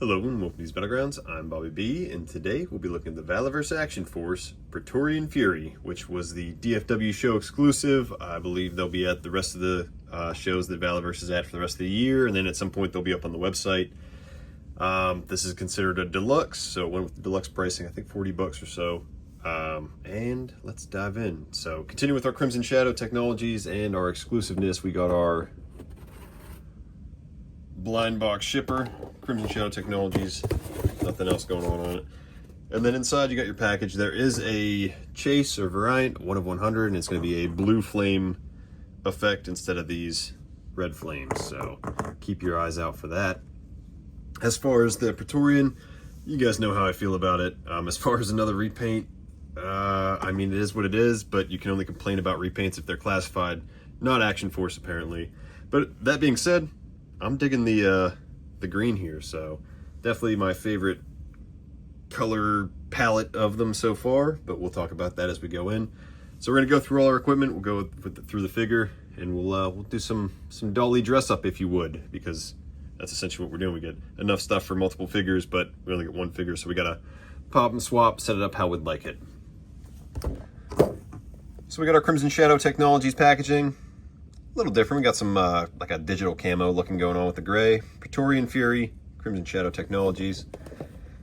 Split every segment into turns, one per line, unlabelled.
Hello and welcome to these Battlegrounds. I'm Bobby B, and today we'll be looking at the Valaverse Action Force Praetorian Fury, which was the DFW show exclusive. I believe they'll be at the rest of the shows that Valaverse is at for the rest of the year, and then at some point they'll be up on the website. This is considered a deluxe, so it went with the deluxe pricing, I think $40 or so. And let's dive in. So continue with our Crimson Shadow technologies and our exclusiveness. We got our blind box shipper, Crimson Shadow Technologies, nothing else going on it. And then inside you got your package. There is a chase or variant, 1 of 100, and it's going to be a blue flame effect instead of these red flames, so keep your eyes out for that. As far as the Praetorian, you guys know how I feel about it. As far as another repaint, I mean, it is what it is, but you can only complain about repaints if they're classified, not Action Force apparently. But that being said, I'm digging the green here, so definitely my favorite color palette of them so far, but we'll talk about that as we go in. So we're gonna go through all our equipment, we'll go through the figure, and we'll do some dolly dress up, if you would, because that's essentially what we're doing. We get enough stuff for multiple figures, but we only get one figure, so we gotta pop and swap, set it up how we'd like it. So we got our Crimson Shadow Technologies packaging. A little different. We got some like a digital camo looking going on with the gray. Praetorian Fury, Crimson Shadow Technologies.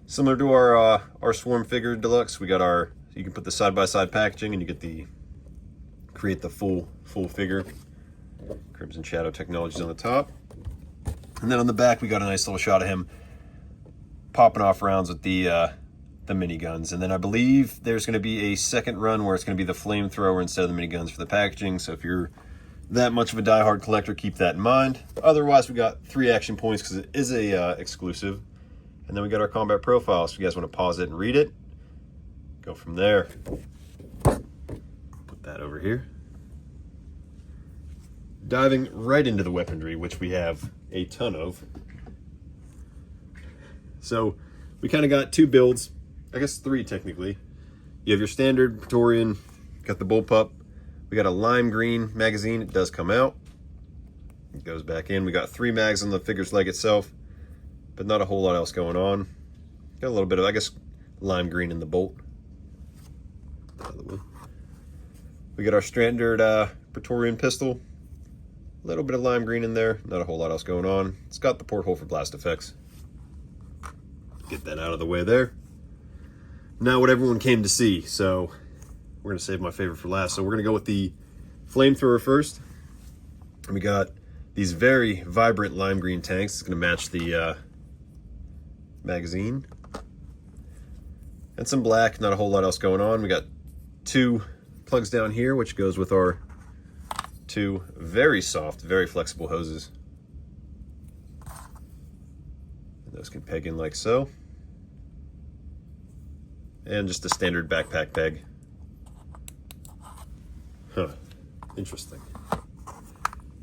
Similar to our Swarm figure deluxe, we got our, you can put the side-by-side packaging and you get the, create the full figure. Crimson Shadow Technologies on the top. And then on the back we got a nice little shot of him popping off rounds with the miniguns. And then I believe there's going to be a second run where it's going to be the flamethrower instead of the miniguns for the packaging. So if you're that much of a diehard collector, keep that in mind. Otherwise, we got 3 action points because it is a exclusive. And then we got our combat profile. So if you guys want to pause it and read it, go from there. Put that over here. Diving right into the weaponry, which we have a ton of. So we kind of got 2 builds, I guess 3 technically. You have your standard Praetorian, got the bullpup. We got a lime green magazine. It does come out. It goes back in. We got 3 mags on the figure's leg itself, but not a whole lot else going on. Got a little bit of, I guess, lime green in the bolt. We got our standard Praetorian pistol. A little bit of lime green in there. Not a whole lot else going on. It's got the porthole for blast effects. Get that out of the way there. Now what everyone came to see, so we're gonna save my favorite for last. So we're gonna go with the flamethrower first. And we got these very vibrant lime green tanks. It's gonna match the magazine. And some black, not a whole lot else going on. We got 2 plugs down here, which goes with our 2 very soft, very flexible hoses. And those can peg in like so. And just a standard backpack peg. Huh, interesting.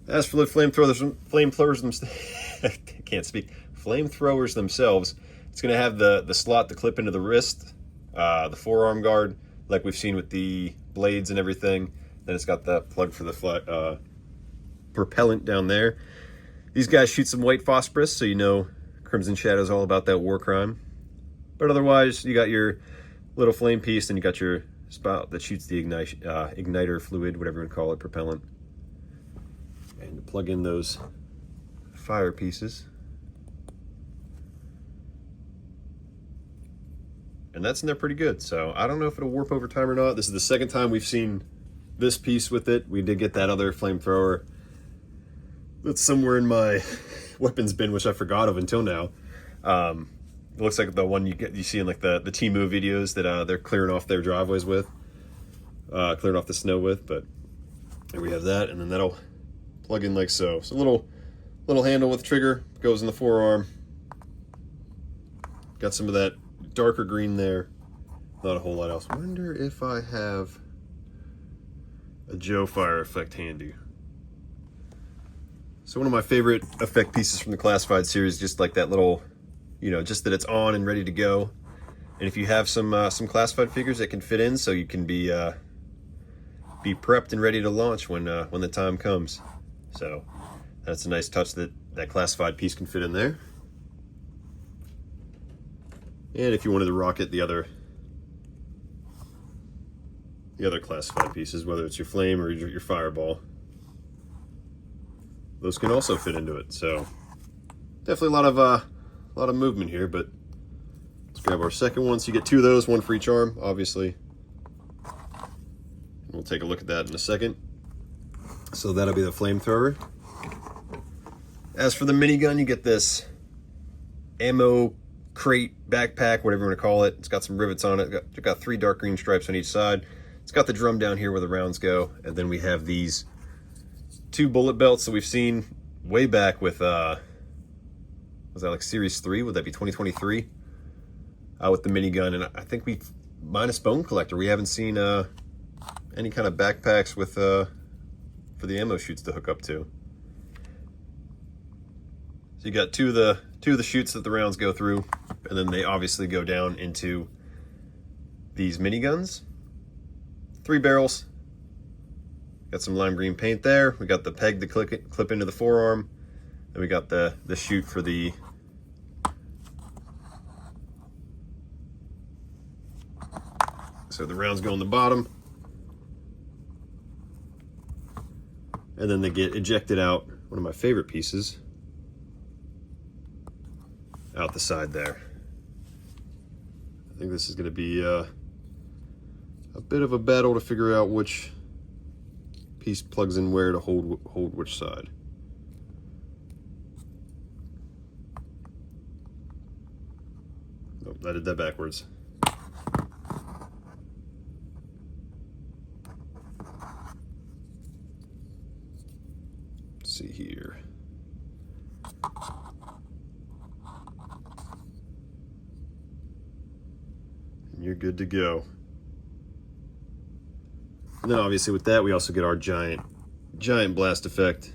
As for the flamethrowers themselves, can't speak. Flamethrowers themselves, it's going to have the slot to clip into the wrist, the forearm guard, like we've seen with the blades and everything. Then it's got the plug for the propellant down there. These guys shoot some white phosphorus, so you know Crimson Shadow is all about that war crime. But otherwise, you got your little flame piece, and you got your spout that shoots the igniter fluid, whatever you would call it, propellant. And to plug in those fire pieces. And that's in there pretty good, so I don't know if it'll warp over time or not. This is the second time we've seen this piece with it. We did get that other flamethrower that's somewhere in my weapons bin, which I forgot of until now. It looks like the one you see in like the Temu videos that they're clearing off their driveways with, clearing off the snow with. But here we have that, and then that'll plug in like so. So little handle with trigger, goes in the forearm. Got some of that darker green there. Not a whole lot else. I wonder if I have a Joe Fire effect handy. So one of my favorite effect pieces from the Classified series, just like that little, you know, just that it's on and ready to go. And if you have some Classified figures that can fit in, so you can be prepped and ready to launch when the time comes. So that's a nice touch that Classified piece can fit in there. And if you wanted to rock it, the other classified pieces, whether it's your flame or your fireball, those can also fit into it. So definitely a lot of movement here. But let's grab our second one. So you get two of those, one for each arm, obviously. We'll take a look at that in a second. So that'll be the flamethrower. As for the minigun, you get this ammo crate, backpack, whatever you want to call it. It's got some rivets on it. It's got 3 dark green stripes on each side. It's got the drum down here where the rounds go. And then we have these 2 bullet belts that we've seen way back with, was that like Series 3? Would that be 2023? With the minigun. And I think we, minus Bone Collector, we haven't seen any kind of backpacks with for the ammo chutes to hook up to. So you got two of the chutes that the rounds go through, and then they obviously go down into these miniguns. 3 barrels. Got some lime green paint there. We got the peg to clip into the forearm. Then we got the chute for the so the rounds go on the bottom. And then they get ejected out, one of my favorite pieces, out the side there. I think this is going to be a bit of a battle to figure out which piece plugs in where to hold which side. Oh, I did that backwards. Let's see here. And you're good to go. And then obviously with that we also get our giant blast effect,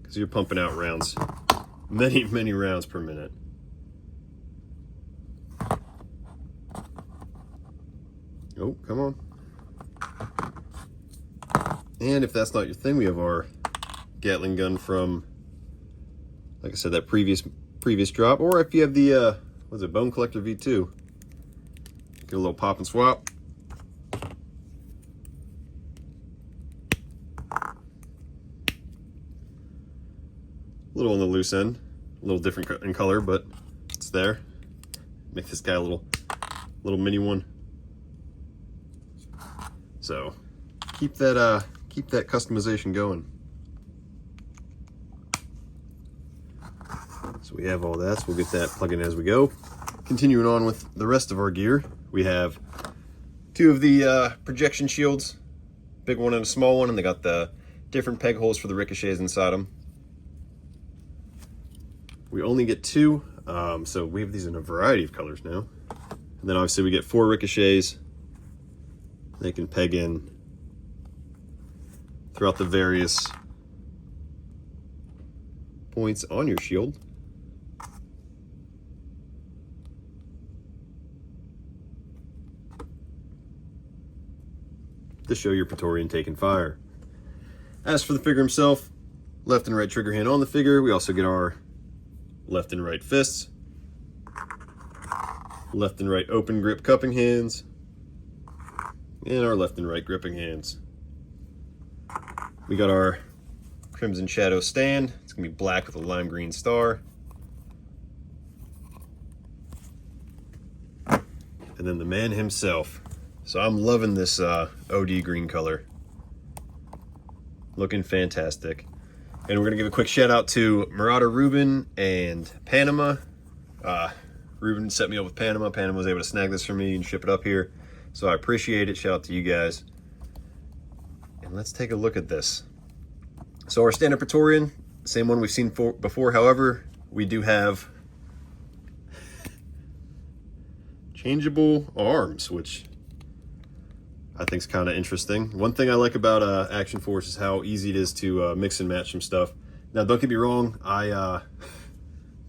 because you're pumping out rounds, many rounds per minute. Oh, come on. And if that's not your thing, we have our Gatling gun from, like I said, that previous drop. Or if you have the what's it, Bone Collector V2, get a little pop and swap. A little on the loose end, a little different in color, but it's there. Make this guy a little mini one. So keep that customization going. So we have all that, so we'll get that plugged in as we go. Continuing on with the rest of our gear, we have 2 of the projection shields, big one and a small one, and they got the different peg holes for the ricochets inside them. We only get 2, so we have these in a variety of colors now. And then obviously we get 4 ricochets. They can peg in throughout the various points on your shield. To show your Praetorian taking fire. As for the figure himself, left and right trigger hand on the figure. We also get our left and right fists, left and right open grip cupping hands, and our left and right gripping hands. We got our Crimson Shadow stand. It's gonna be black with a lime green star. And then the man himself. So I'm loving this OD green color. Looking fantastic. And we're gonna give a quick shout out to Marauder Ruben and Panama. Ruben set me up with Panama. Panama was able to snag this for me and ship it up here. So I appreciate it. Shout out to you guys. And let's take a look at this. So our standard Praetorian, same one we've seen before. However, we do have changeable arms, which I think is kind of interesting. One thing I like about Action Force is how easy it is to mix and match some stuff. Now, don't get me wrong,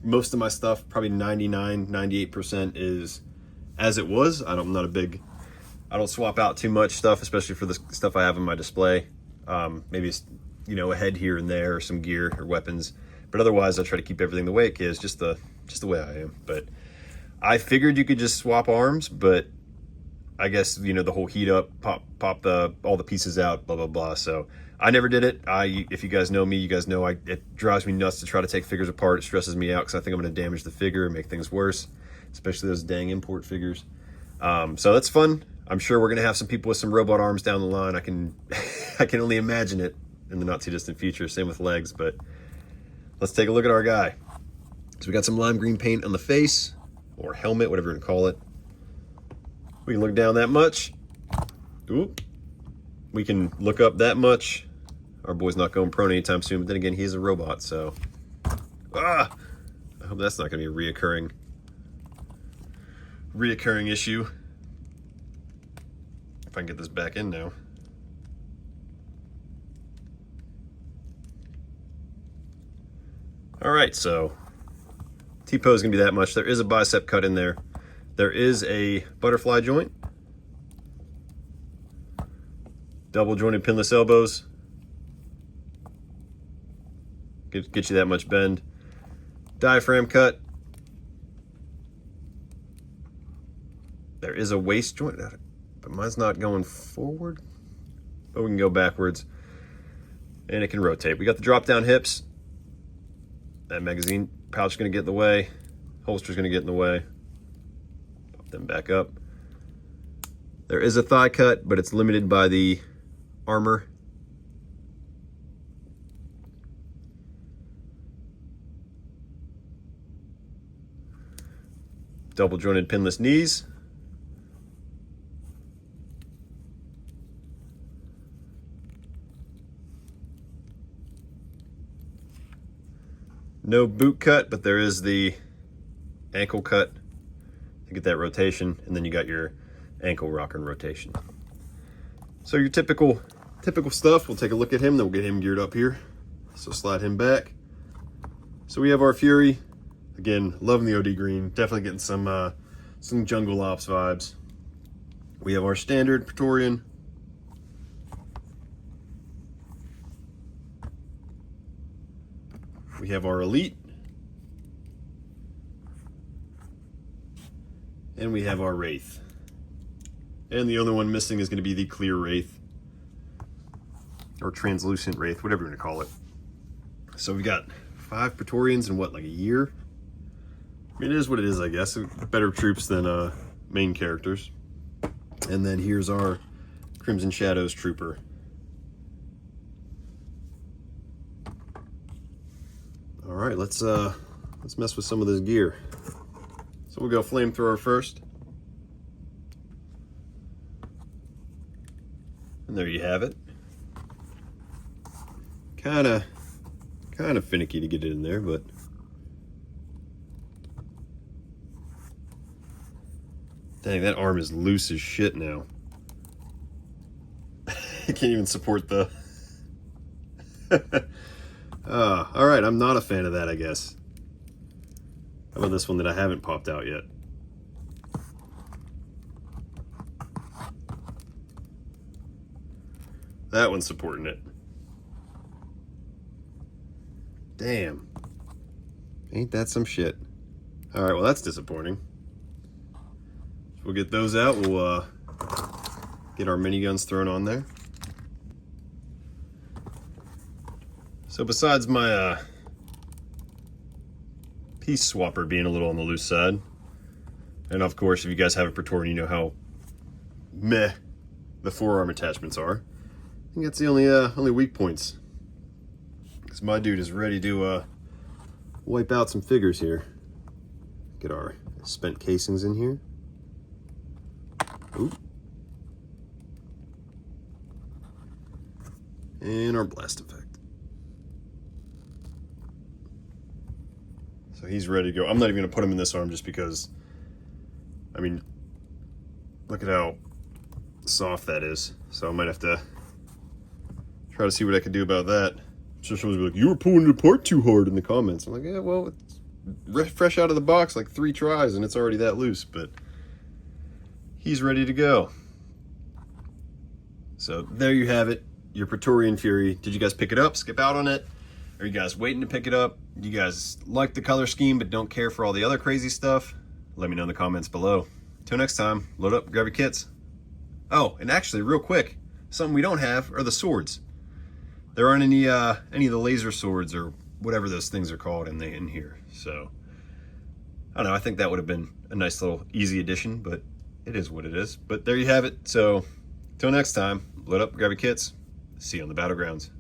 most of my stuff, probably 99-98% is as it was. I don't swap out too much stuff, especially for the stuff I have in my display. Maybe it's, a head here and there, or some gear or weapons. But otherwise, I try to keep everything the way it is, just the way I am. But I figured you could just swap arms, but I guess, you know, the whole heat up, pop all the pieces out, blah, blah, blah. So I never did it. If you guys know me, you guys know it drives me nuts to try to take figures apart. It stresses me out because I think I'm going to damage the figure and make things worse, especially those dang import figures. So that's fun. I'm sure we're going to have some people with some robot arms down the line. I can only imagine it in the not too distant future. Same with legs, but let's take a look at our guy. So we got some lime green paint on the face, or helmet, whatever you want to call it. We can look down that much. Oop. We can look up that much. Our boy's not going prone anytime soon, but then again, he's a robot, so. I hope that's not going to be a reoccurring issue. If I can get this back in now. All right, so T-pose is going to be that much. There is a bicep cut in there. There is a butterfly joint. Double jointed pinless elbows. Get you that much bend. Diaphragm cut. There is a waist joint, but mine's not going forward. But we can go backwards. And it can rotate. We got the drop down hips. That magazine pouch is going to get in the way. Holster's going to get in the way. Pop them back up. There is a thigh cut, but it's limited by the armor. Double jointed pinless knees. No boot cut, but there is the ankle cut to get that rotation, and then you got your ankle rocker and rotation. So your typical stuff. We'll take a look at him, then we'll get him geared up here. So slide him back. So we have our Fury. Again, loving the OD green. Definitely getting some Jungle Ops vibes. We have our standard Praetorian. We have our Elite. And we have our Wraith. And the other one missing is going to be the clear Wraith. Or translucent Wraith, whatever you want to call it. So we got 5 Praetorians in what, like a year? I mean, it is what it is, I guess. Better troops than main characters. And then here's our Crimson Shadows trooper. All right, let's mess with some of this gear. So we'll go flamethrower first. And there you have it. Kind of finicky to get it in there, but dang, that arm is loose as shit now. I can't even support the all right, I'm not a fan of that, I guess. How about this one that I haven't popped out yet? That one's supporting it. Damn. Ain't that some shit? All right, well, that's disappointing. So we'll get those out. We'll get our miniguns thrown on there. So besides my piece swapper being a little on the loose side, and of course, if you guys have a Praetorian, you know how meh the forearm attachments are. I think that's the only weak points. Because my dude is ready to wipe out some figures here. Get our spent casings in here. Oop. And our blast effect. So he's ready to go. I'm not even going to put him in this arm just because, I mean, look at how soft that is. So I might have to try to see what I can do about that. So someone's gonna be like, you were pulling it apart too hard in the comments. I'm like, yeah, well, it's fresh out of the box, like 3 tries, and it's already that loose, but he's ready to go. So there you have it, your Praetorian Fury. Did you guys pick it up, skip out on it? Are you guys waiting to pick it up? Do you guys like the color scheme but don't care for all the other crazy stuff? let me know in the comments below. Till next time, load up, grab your kits. Oh, and actually, real quick, something we don't have are the swords. There aren't any of the laser swords or whatever those things are called in here. So, I don't know, I think that would have been a nice little easy addition, but it is what it is. But there you have it. So, till next time, load up, grab your kits. See you on the battlegrounds.